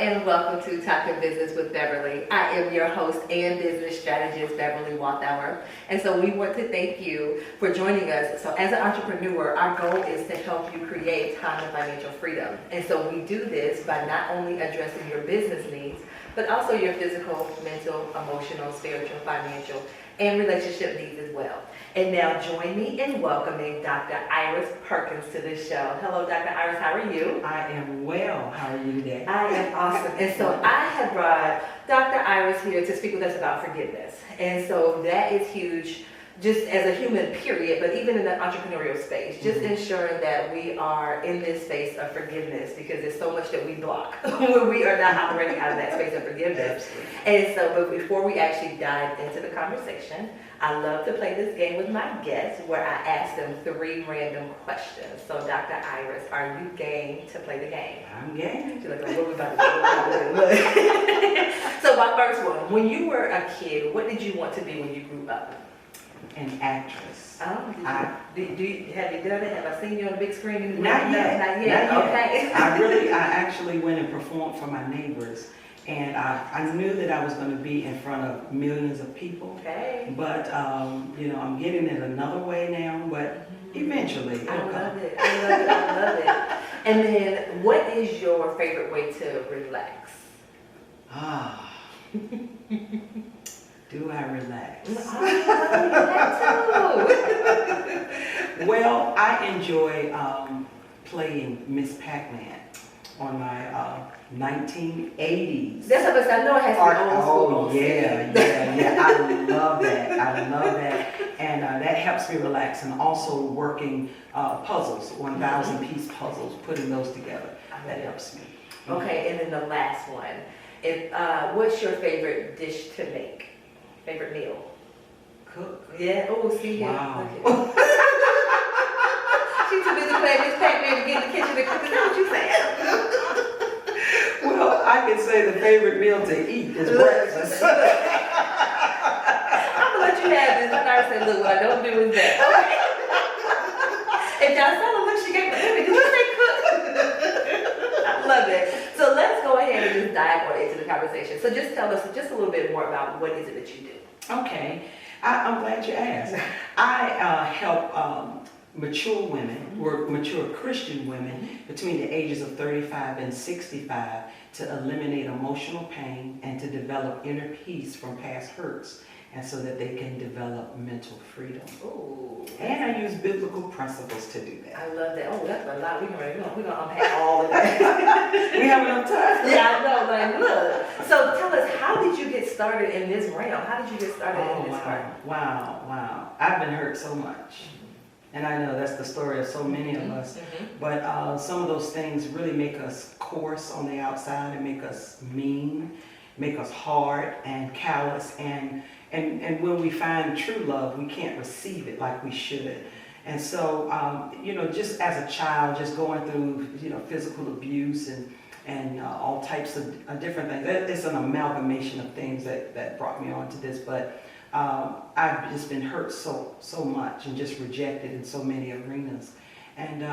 and welcome to Talking Business with Beverly. I am your host and business strategist, Beverly Walthour. And so we want to thank you for joining us. So as an entrepreneur, our goal is to help you create time and financial freedom. And so we do this by not only addressing your business needs, but also your physical, mental, emotional, spiritual, financial, and relationship needs as well. And now join me in welcoming Dr. Iris Perkins to the show. Hello, Dr. Iris, how are you? I am well. How are you today? I am awesome. And so I have brought Dr. Iris here to speak with us about forgiveness. And so that is huge, just as a human period, but even in the entrepreneurial space, just ensuring that we are in this space of forgiveness, because there's so much that we block when we are not operating out of that space of forgiveness. Absolutely. And so, but before we actually dive into the conversation, I love to play this game with my guests where I ask them 3 random questions. So Dr. Iris, are you game to play the game? I'm game. She's like, what we about to do? What we about to do? So my first one, when you were a kid, what did you want to be when you grew up? An actress. Oh, have you done it? Have I seen you on the big screen? In the Not yet. Not yet. Not Okay. yet. I actually went and performed for my neighbors. And I knew that I was going to be in front of millions of people. Okay. But, I'm getting it another way now, but eventually it'll I come. love it. I love it. I love it. And then, what is your favorite way to relax? Do I relax? Too. Well, I enjoy playing Miss Pac-Man on my 1980s. That's what I know it has to be old school. Oh, yeah. I love that. And that helps me relax. And also working puzzles, 1,000-piece puzzles, putting those together. That helps me. Okay, and then the last one. What's your favorite dish to make? Favorite meal? Cook. Yeah. Oh, see here. Wow. She's too busy playing Miss Pac-Man to get in the kitchen and cook. Is that what you saying? Well, I can say the favorite meal to eat is breakfast. I'm gonna let you have this. I already said, look, what I don't do is that. Okay. If y'all saw the look she gave me, did you say cook? I love it. So let's go ahead and just dive on into the conversation. So just tell us just a little bit more about what is it that you do. Okay, I'm glad you asked. I help mature women, or mature Christian women, between the ages of 35 and 65 to eliminate emotional pain and to develop inner peace from past hurts, and so that they can develop mental freedom. Ooh. And I use biblical principles to do that. I love that. Oh, that's a lot. We're gonna unpack all of that. We have enough time? Yeah, I know. Like, look. So tell us, how did you get started in this realm? How did you get started in this realm? Wow. I've been hurt so much. And I know that's the story of so many of us. But some of those things really make us coarse on the outside and make us mean, make us hard and callous. And when we find true love, we can't receive it like we should. And so, just as a child, just going through, physical abuse and all types of different things. It's an amalgamation of things that brought me onto this. But I've just been hurt so much and just rejected in so many arenas. And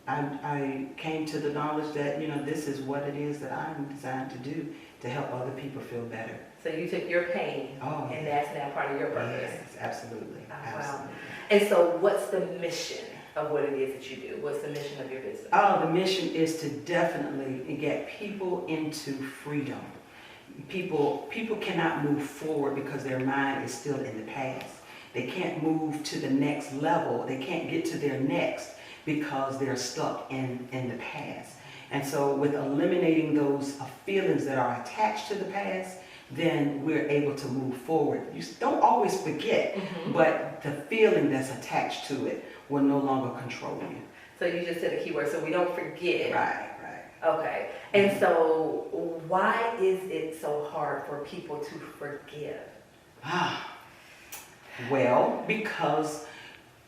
I came to the knowledge that, this is what it is that I'm designed to do, to help other people feel better. So you took your pain, and that's now part of your purpose. Yes, absolutely. Oh, Absolutely. wow. And so what's the mission of what it is that you do? What's the mission of your business? The mission is to definitely get people into freedom. People cannot move forward because their mind is still in the past. They can't move to the next level. They can't get to their next because they're stuck in the past. And so with eliminating those feelings that are attached to the past, then we're able to move forward. You don't always forget, but the feeling that's attached to it will no longer control you. So you just said a keyword, so we don't forget. Right. Okay. And so why is it so hard for people to forgive? Well, because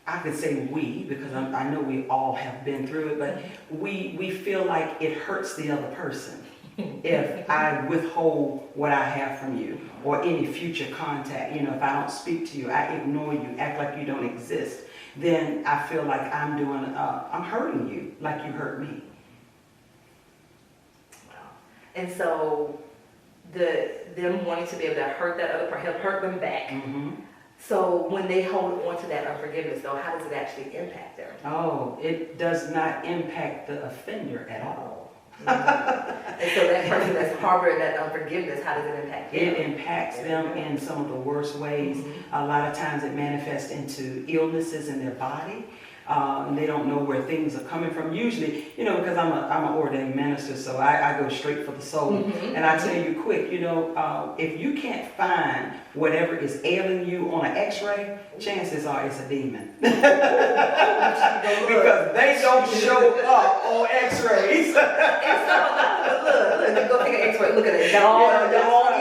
I could say because I know we all have been through it, but we feel like it hurts the other person if I withhold what I have from you or any future contact. If I don't speak to you, I ignore you, act like you don't exist, then I feel like I'm hurting you like you hurt me. And so them wanting to be able to hurt that other person, hurt them back. Mm-hmm. So when they hold on to that unforgiveness, though, how does it actually impact them? Oh, it does not impact the offender at all. And so that person that's harboring that unforgiveness, how does it impact them? It impacts them in some of the worst ways. A lot of times it manifests into illnesses in their body. And they don't know where things are coming from. Usually, because I'm an ordained minister, so I go straight for the soul. And I tell you quick, if you can't find whatever is ailing you on an x-ray, chances are it's a demon. Because they don't show up on x-rays. Look, go take an x-ray, look at it. They're all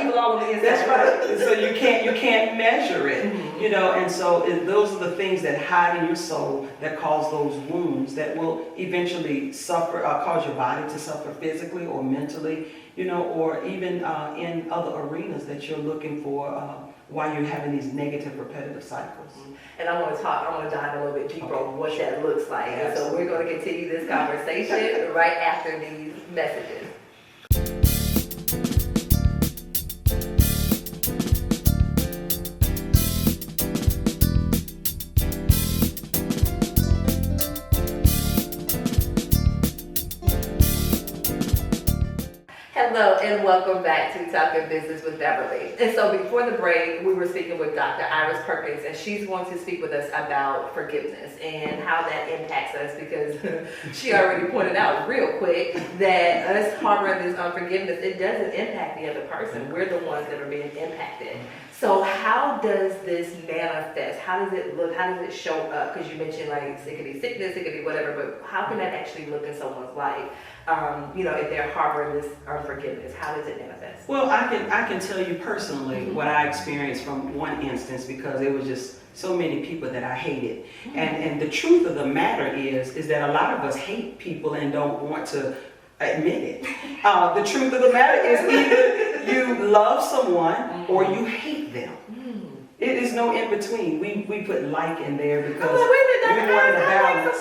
evil all over the inside. That's right. So you can't measure it, and so those are the things that hide in your soul that cause those wounds that will eventually cause your body to suffer physically or mentally, or even in other arenas that you're looking for while you're having these negative repetitive cycles. And I want to dive a little bit deeper on what that looks like. And so we're going to continue this conversation right after these messages. Hello and welcome back to Talking Business with Beverly. And so before the break, we were speaking with Dr. Iris Perkins, and she's going to speak with us about forgiveness and how that impacts us, because she already pointed out real quick that us harboring this unforgiveness, it doesn't impact the other person. We're the ones that are being impacted. So how does this manifest? How does it look? How does it show up? Because you mentioned it could be sickness, it could be whatever, but how can that actually look in someone's life? If they're harboring this unforgiveness, how does it manifest? Well, I can tell you personally what I experienced from one instance, because it was just so many people that I hated. And the truth of the matter is that a lot of us hate people and don't want to admit it. The truth of the matter is either you love someone or you hate them. It is no in between. We put like in there because we want to balance.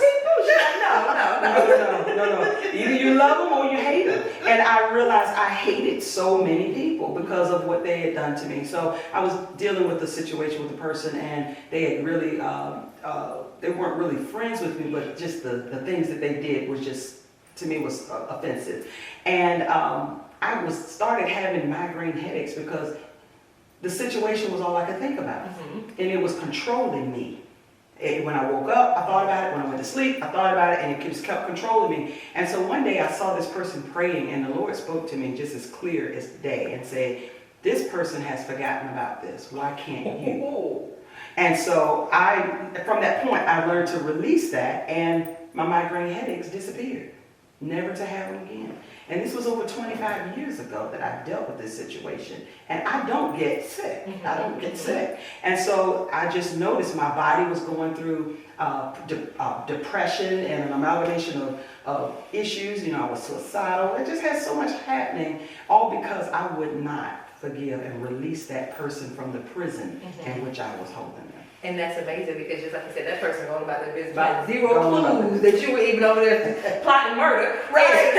No. Either you love them or you hate them. And I realized I hated so many people because of what they had done to me. So I was dealing with a situation with a person, and they had really, they weren't really friends with me, but just the things that they did was just, to me, was offensive. And I started having migraine headaches because the situation was all I could think about. And it was controlling me. And when I woke up, I thought about it. When I went to sleep, I thought about it, and it just kept controlling me. And so one day I saw this person praying, and the Lord spoke to me just as clear as day and said, this person has forgotten about this. Why can't you? And so from that point, I learned to release that, and my migraine headaches disappeared. Never to have them again. And this was over 25 years ago that I dealt with this situation. And I don't get sick. I don't get sick. And so I just noticed my body was going through depression and an amalgamation of issues. I was suicidal. It just had so much happening, all because I would not forgive and release that person from the prison in which I was holding them. And that's amazing, because just like you said, that person going about their business by zero clues that you were even over there plotting murder. Right.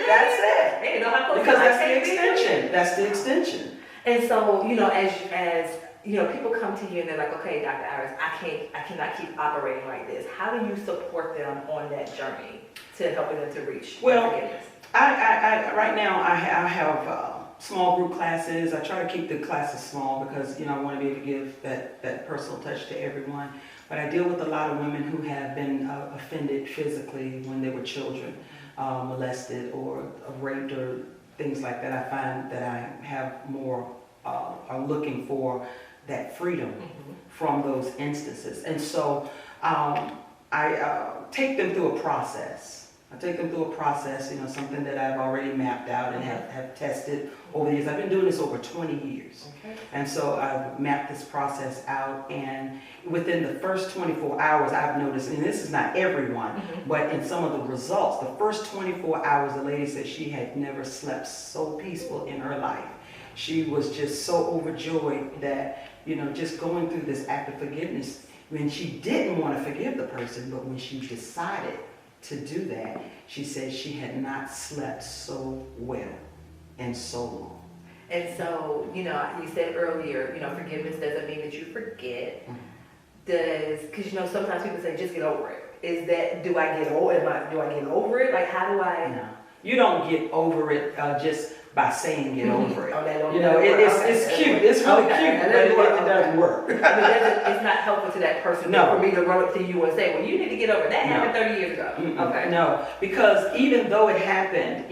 That's it. They didn't know how close. Because that's the extension. That's the extension. And so, as people come to you and they're like, okay, Dr. Iris, I cannot keep operating like this. How do you support them on that journey to helping them to reach forgiveness? I right now I have small group classes. I try to keep the classes small because I want to be able to give that personal touch to everyone. But I deal with a lot of women who have been offended physically when they were children, molested or raped or things like that. I find that I have more are looking for that freedom from those instances, and so I take them through a process. Something that I've already mapped out and have tested over the years. I've been doing this over 20 years. Okay. And so I've mapped this process out, and within the first 24 hours, I've noticed, and this is not everyone, but in some of the results, the first 24 hours, the lady said she had never slept so peaceful in her life. She was just so overjoyed that, just going through this act of forgiveness, when she didn't want to forgive the person, but when she decided to do that, she said she had not slept so well in so long. And so, you said earlier, forgiveness doesn't mean that you forget. Because, sometimes people say, just get over it. Is that, do I get over it? Like, how do I? No, you don't get over it just by saying get over it. Oh, that don't it's cute. It's really cute, but it doesn't work. I mean, it's not helpful to that person for me to run up to you and say, well, you need to get over it. That happened 30 years ago. Okay. No, because even though it happened,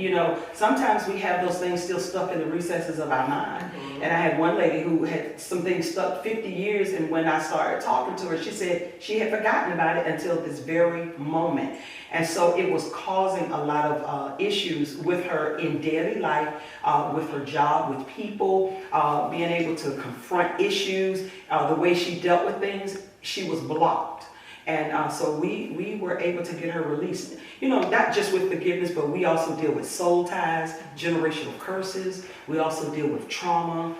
sometimes we have those things still stuck in the recesses of our mind. And I had one lady who had some things stuck 50 years, and when I started talking to her, she said she had forgotten about it until this very moment. And so it was causing a lot of issues with her in daily life, with her job, with people, being able to confront issues, the way she dealt with things, she was blocked. And so we were able to get her released. Not just with forgiveness, but we also deal with soul ties, generational curses. We also deal with trauma,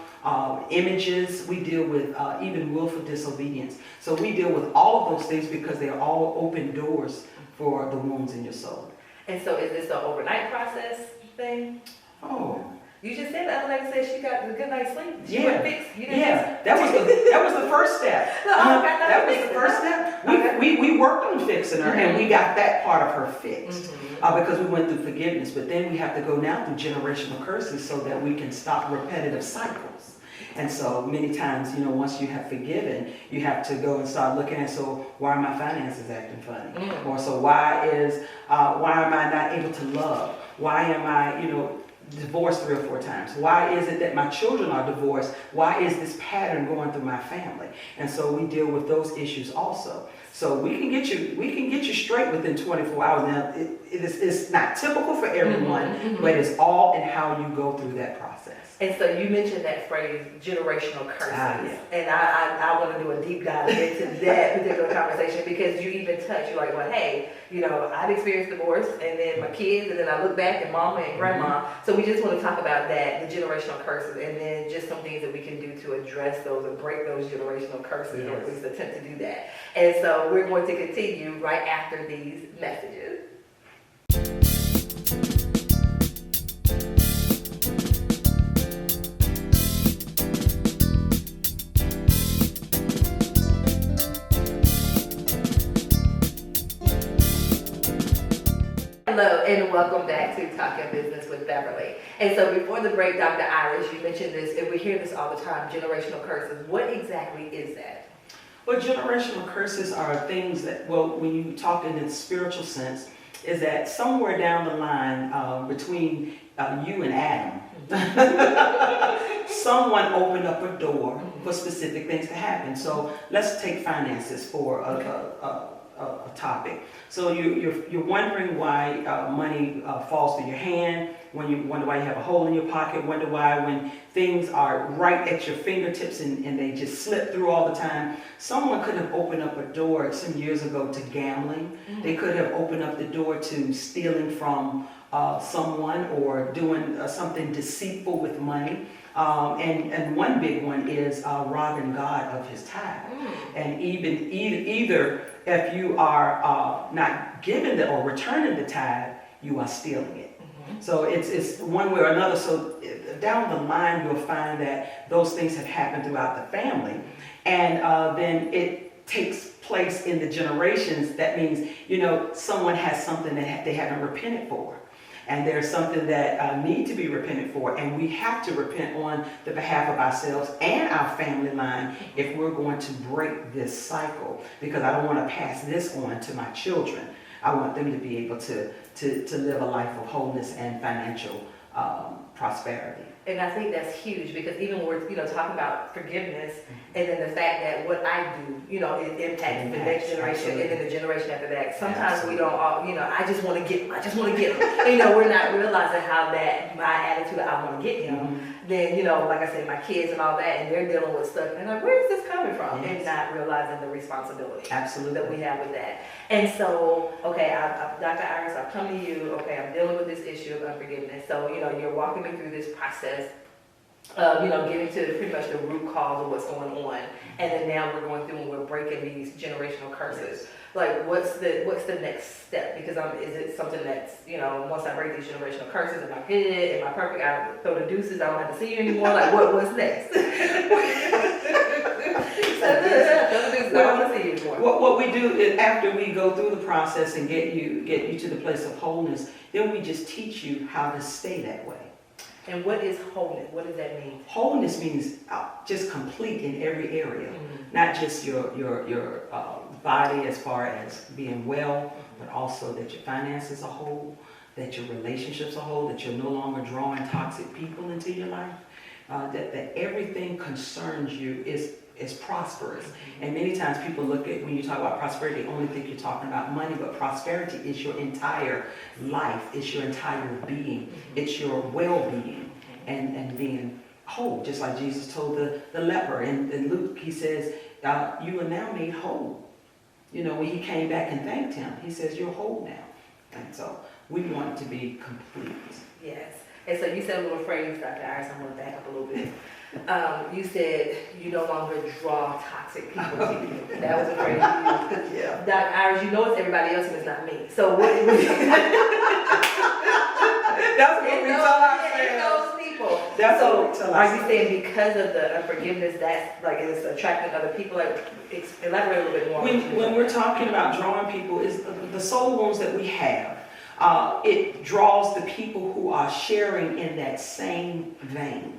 images. We deal with even willful disobedience. So we deal with all of those things because they're all open doors for the wounds in your soul. And so is this an overnight process thing? Oh. You just said the other lady said she got a good night's sleep. She Yeah. fixed. That was the first step. That was the first step. We worked on fixing her, and we got that part of her fixed because we went through forgiveness. But then we have to go now through generational curses so that we can stop repetitive cycles. And so many times, once you have forgiven, you have to go and start looking at, so why are my finances acting funny? Or so why am I not able to love? Why am I, divorced 3 or 4 times? Why is it that my children are divorced? Why is this pattern going through my family? And so we deal with those issues also. So we can get you straight within 24 hours. Now, it's not typical for everyone, but it's all in how you go through that process. And so you mentioned that phrase, generational curses. Yeah. And I want to do a deep dive into that particular conversation because you even touch, you're like, well, hey, I've experienced divorce and then my kids, and then I look back at mama and grandma. So we just want to talk about that, the generational curses, and then just some things that we can do to address those and break those generational curses, or at least attempt to do that. And so we're going to continue right after these messages. Hello and welcome back to Talking Business with Beverly. And so before the break, Dr. Iris, you mentioned this, and we hear this all the time, generational curses. What exactly is that? Well, generational curses are things that, when you talk in the spiritual sense, is that somewhere down the line between you and Adam, someone opened up a door for specific things to happen. So let's take finances for a topic. So you're wondering why money falls through your hand, when you wonder why you have a hole in your pocket, wonder why when things are right at your fingertips and they just slip through all the time. Someone could have opened up a door some years ago to gambling. They could have opened up the door to stealing from someone or doing something deceitful with money. And one big one is robbing God of his tithe. And either if you are not giving or returning the tithe, you are stealing it. So it's one way or another. So down the line, you'll find that those things have happened throughout the family. And then it takes place in the generations. That means, someone has something that they haven't repented for. And there's something that need to be repented for. And we have to repent on the behalf of ourselves and our family line if we're going to break this cycle. Because I don't want to pass this on to my children. I want them to be able to live a life of wholeness and financial prosperity. And I think that's huge because even when we're talking about forgiveness and then the fact that what I do, it impacts the next generation and then the generation after that. Sometimes we don't all, I just want to get them. We're not realizing how that my attitude, I want to get them. Then, like I said, my kids and all that, and they're dealing with stuff. And like, where is this coming from? And not realizing the responsibility that we have with that. And so, okay, Dr. Iris, I've come to you. Okay, I'm dealing with this issue of unforgiveness. So, you're walking me through this process. getting to pretty much the root cause of what's going on. And then now we're going through and we're breaking these generational curses. Like, what's the next step? Because is it something that's, once I break these generational curses, am I good? Am I perfect? I throw the deuces, I don't have to see you anymore. Like, what's next? What we do is, after we go through the process and get you to the place of wholeness, then we just teach you how to stay that way. And what is wholeness? What does that mean? Wholeness means just complete in every area, not just your body as far as being well, but also that your finances are whole, that your relationships are whole, that you're no longer drawing toxic people into your life, that everything concerns you is prosperous. And many times people look at, when you talk about prosperity, they only think you're talking about money, but prosperity is your entire life, it's your entire being, it's your well-being and being whole. Just like Jesus told the leper in Luke, he says, you are now made whole. When he came back and thanked him, he says, you're whole now. And so we want to be complete. Yes. And so you said a little phrase, Dr. Iris, I'm going to back up a little bit. You said you no longer draw toxic people to you. That was a phrase you used. Yeah. Dr. Iris, you know it's everybody else and it's not me. So what That's what we tell ourselves. Those people. That's so what we tell are you saying because of the unforgiveness that's like it's attracting other people? Like, elaborate a little bit more. When we're talking about drawing people, is the soul wounds that we have. It draws the people who are sharing in that same vein.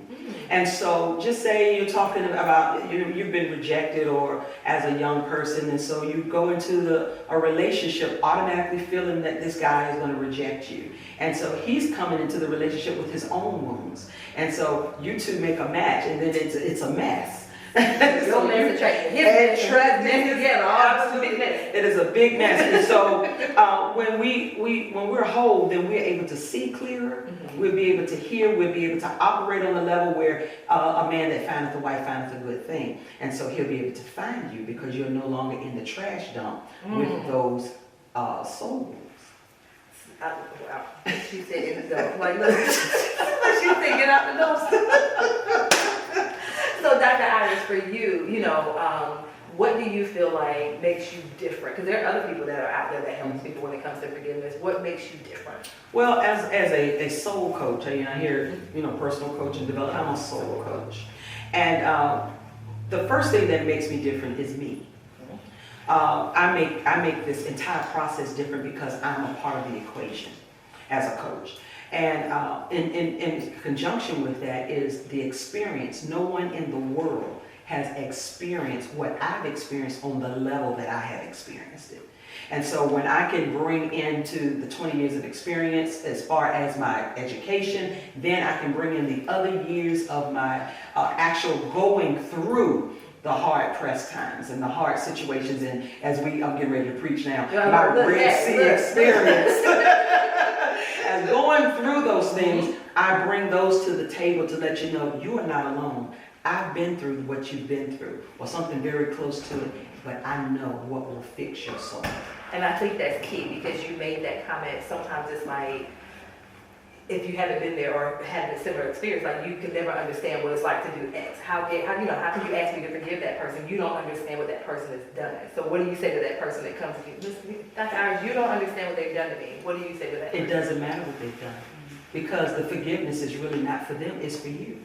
And so just say you're talking about you've been rejected or as a young person, and so you go into a relationship automatically feeling that this guy is going to reject you. And so he's coming into the relationship with his own wounds. And so you two make a match, and then it's a mess. Your mess attracting his together. Absolutely. It is a big mess. And so when we're whole, then we're able to see clearer. We'll be able to hear. We'll be able to operate on a level where a man that findeth a wife findeth a good thing. And so he'll be able to find you because you're no longer in the trash dump with those soul wounds. Wow. She said in the dump. Like, look. She said get out the door. So, Dr. Iris, for you, what do you feel like makes you different? Because there are other people that are out there that help people when it comes to forgiveness. What makes you different? Well, as a soul coach, I hear, personal coach and development, I'm a soul coach. And the first thing that makes me different is me. I make this entire process different because I'm a part of the equation as a coach. And in conjunction with that is the experience. No one in the world has experienced what I've experienced on the level that I have experienced it. And so when I can bring into the 20 years of experience as far as my education, then I can bring in the other years of my actual going through the hard pressed times and the hard situations. And as I'm getting ready to preach now, my Red Sea experience. As going through those things, I bring those to the table to let you know you are not alone. I've been through what you've been through, or something very close to it, but I know what will fix your soul. And I think that's key because you made that comment. Sometimes it's like, if you haven't been there or had a similar experience, like you can never understand what it's like to do X. How can you ask me to forgive that person? You don't understand what that person has done. So what do you say to that person that comes to you? Listen, Dr. Iris, you don't understand what they've done to me. What do you say to that person? It doesn't matter what they've done because the forgiveness is really not for them, it's for you.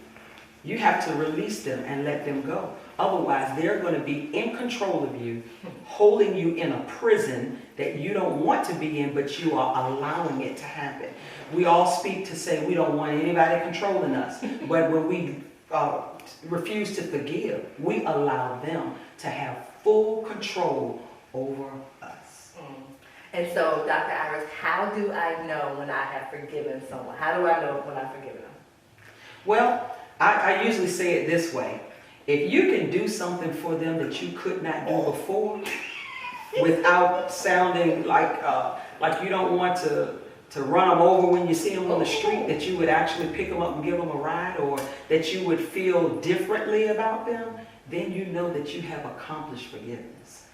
You have to release them and let them go. Otherwise, they're going to be in control of you, holding you in a prison that you don't want to be in, but you are allowing it to happen. We all speak to say we don't want anybody controlling us. But when we refuse to forgive, we allow them to have full control over us. And so, Dr. Iris, how do I know when I have forgiven someone? How do I know when I've forgiven them? Well, I usually say it this way. If you can do something for them that you could not do before, without sounding like you don't want to run them over when you see them on the street, that you would actually pick them up and give them a ride, or that you would feel differently about them, then you know that you have accomplished forgiveness.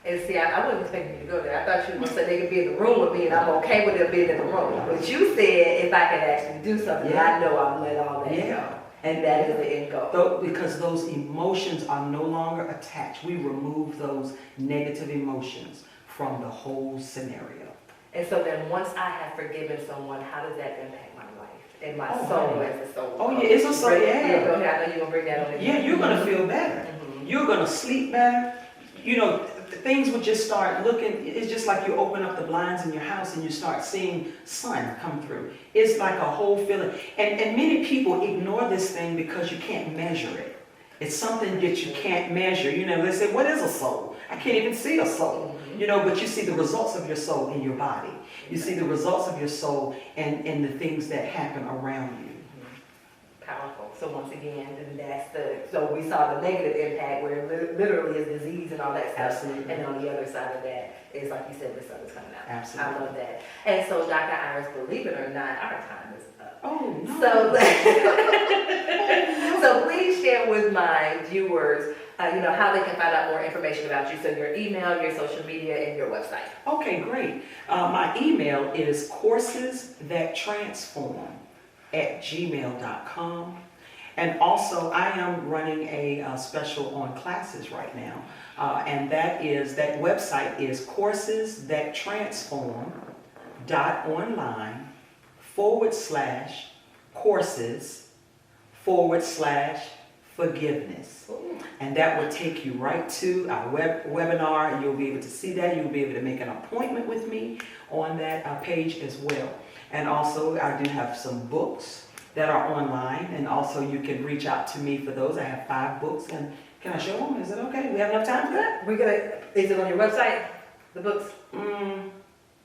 And see, I wasn't expecting you to go there. I thought you were going to say they could be in the room with me and I'm okay with them being in the room. But you said if I could actually do something, I know I'll let all that go. And that is the end goal. Because those emotions are no longer attached. We remove those negative emotions from the whole scenario. And so then once I have forgiven someone, how does that impact my life and my soul as a soul? Oh, yeah, it's a soul, yeah. Go ahead. I know you're going to bring that on. Yeah, you're going to feel better. You're going to sleep better. You know, things would just start looking, it's just like you open up the blinds in your house and you start seeing sun come through. It's like a whole feeling. And many people ignore this thing because you can't measure it. It's something that you can't measure. You know, they say, what is a soul? I can't even see a soul. You know, but you see the results of your soul in your body. You see the results of your soul and the things that happen around you. Powerful. So once again, so we saw the negative impact where it literally is disease and all that stuff. Absolutely. And on the other side of that is, like you said, the sun is coming out. Absolutely. I love that. And so, Dr. Iris, believe it or not, our time is up. Oh, no. So please share with my viewers, how they can find out more information about you. So your email, your social media, and your website. Okay, great. My email is coursesthattransform@gmail.com. And also, I am running a special on classes right now. And that website is coursesthattransform.online/courses/forgiveness. And that will take you right to our webinar, and you'll be able to see that. You'll be able to make an appointment with me on that page as well. And also, I do have some books that are online, and also you can reach out to me for those. I have 5 books, and can I show them? Is it okay? We have enough time for that? Is it on your website? The books?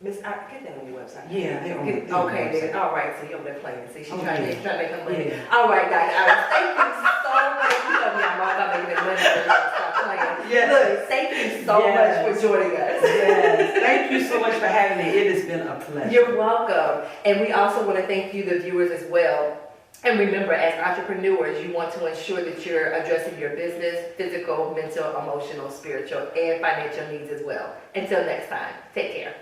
Miss, get that on your website. Yeah, they're on the Okay, website. then, all right, so you're over there playing. See, she's Okay. trying to make them money. Yeah. All right, Dr. Iris, thank you so much. You know me, I'm all about making that money. Stop playing. Yes. Look, thank you so much for joining us. Yes, thank you so much for having me. It has been a pleasure. You're welcome. And we also want to thank you, the viewers, as well. And remember, as entrepreneurs, you want to ensure that you're addressing your business, physical, mental, emotional, spiritual, and financial needs as well. Until next time, take care.